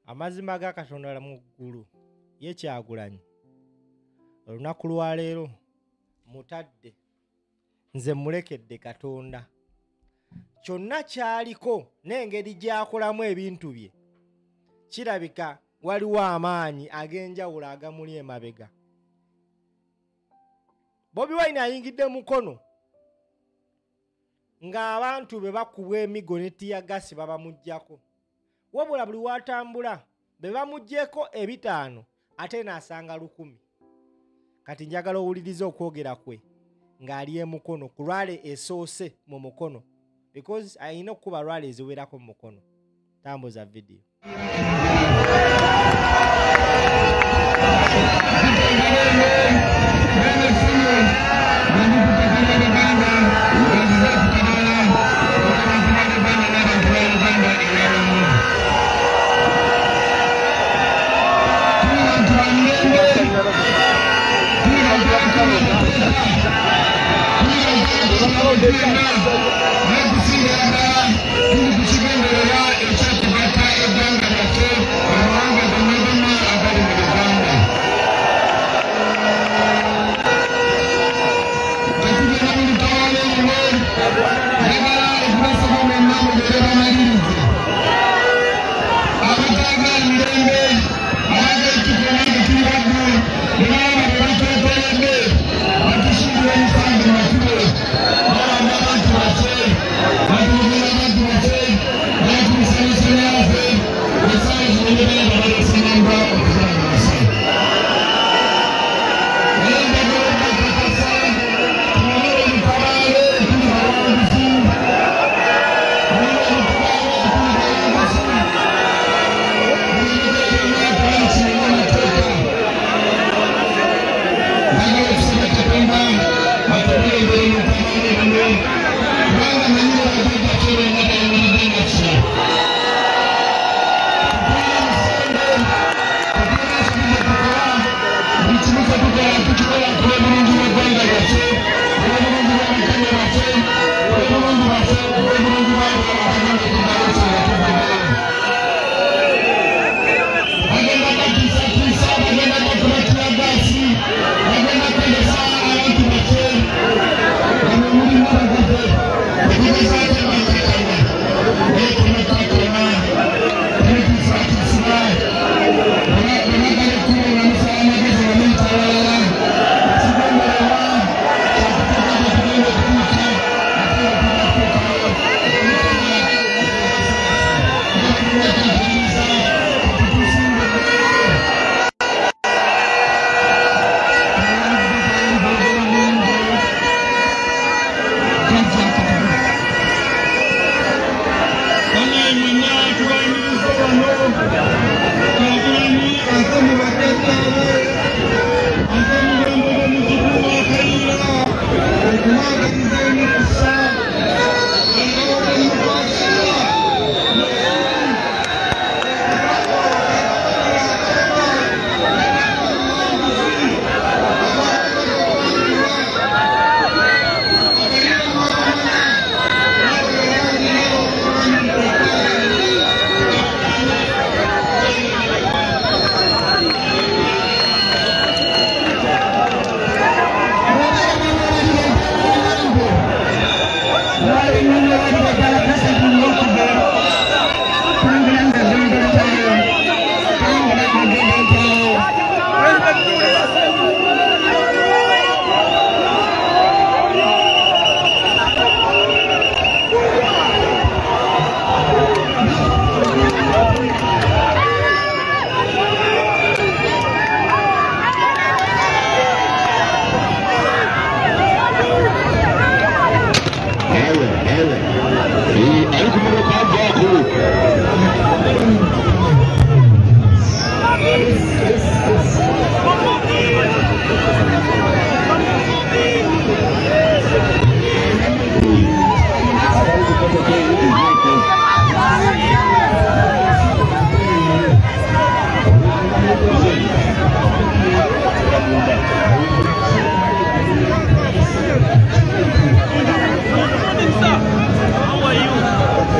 Amazima ga Katonda mu ggulu ye Kyagulanyi olunaku lwa leero mutadde nze mulekedde Katonda kyonna kyaliko n'engeri gy'akolamu ebintu bye kirabika waliwo amaanyi ag'enjawulo agamuli emabega. Bobi Wine ayingidde mukono ng'abantu be bakubwa emigo ne tiyagasi babamuggyako. Wabula buli watambula be bamuggyeko 5 ate n'asanga 100. Kati njagala owulirize okwogera kwe ng'ali emukono ku lwale esoose mu mukono because ayina okuba lwale eziwerako mu mukono. Tambuza video.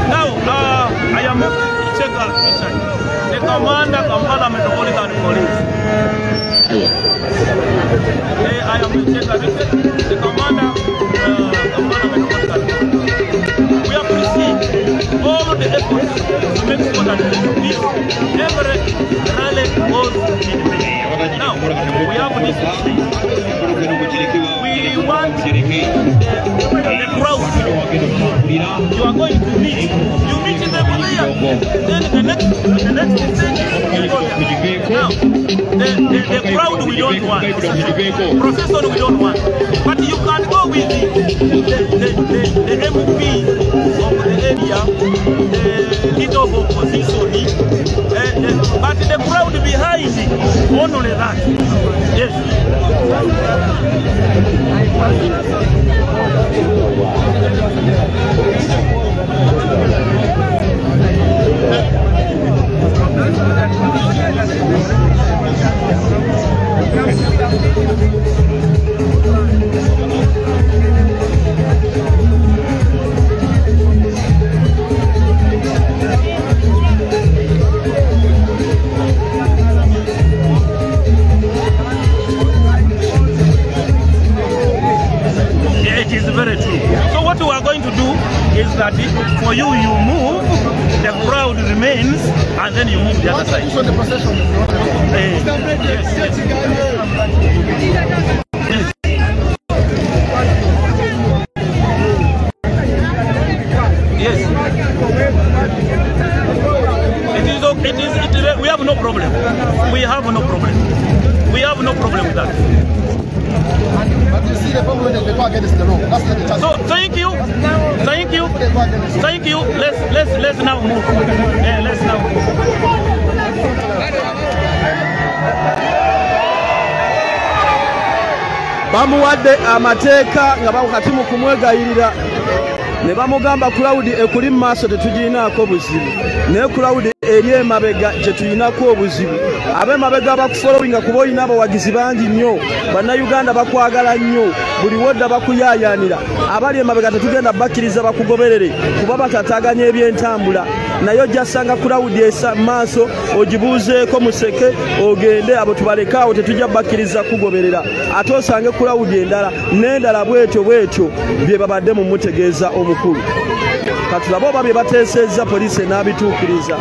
Now, I am check out. the commander, Kampala Metropolitan Police. I am the commander, Kampala Metropolitan Police. We appreciate all the efforts to make sure that every rally goes in the now, we have this thing. We want the crowd. You are going to meet. You meet them there. Then the next thing you go there. Now, the crowd we don't want. Procession we don't want. But you can go with the MP of the area, the leader of opposition, but the crowd behind it, only that. Yes. It is very true. So what we are going to do is that for you move, the crowd remains, and then you move the other side. So the procession is yes. We have no problem. We have no problem. We have no problem with that. But you see the problem is they go against the law. That's not the chance. So thank you. Let's now move. Let's now move. Bamuwadde amateeka nga bakati mu kumwegayirira ne bamugamba crowd ekuli maaso tetugirinaako buzibu naye crowd eri emabega gye tulinako obuzibu ab'emabega bakufollowinga kuba olina abawagizi bangi nnyo bannayuganda bakwagala nnyo buli wodda bakuyaayaanira abali emabega tetugenda bakkiriza bakugoberere kuba batataganya ebyentambula naye ojja ssanga crowd esa maaso ogibuuzeeko museke ogende abo tubalekaawo tetujja bakkiriza kugoberera ate osange crowd endala n'endala bwetyo bye babadde mu mutegeeza omukulu katulabe oba bye bateesezza poliisi n'abituukiriza.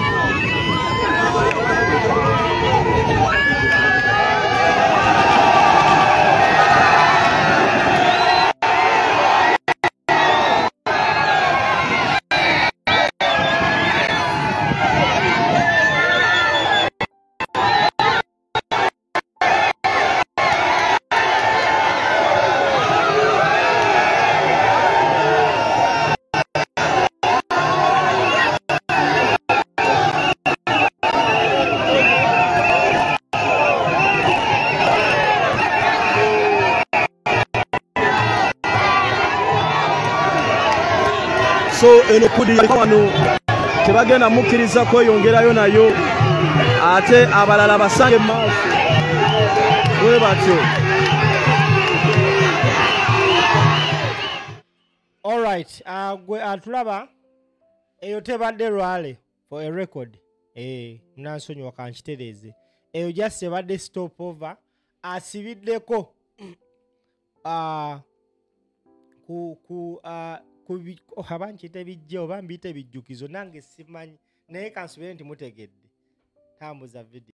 So eno kudi wano tebagenda mukkiriza kweyongerayo nayo ate abalala basange maaso bwe batyo. Alright, gwe atulaba eyo tebadde rwale for a record. Munansonyiwa kankitereeze eyo just ebadde stop over asibiddeko abankiyita bijja oba mbiyita ebijjukizo nange simanyi naye kansubire nti mutegedde tambuza video.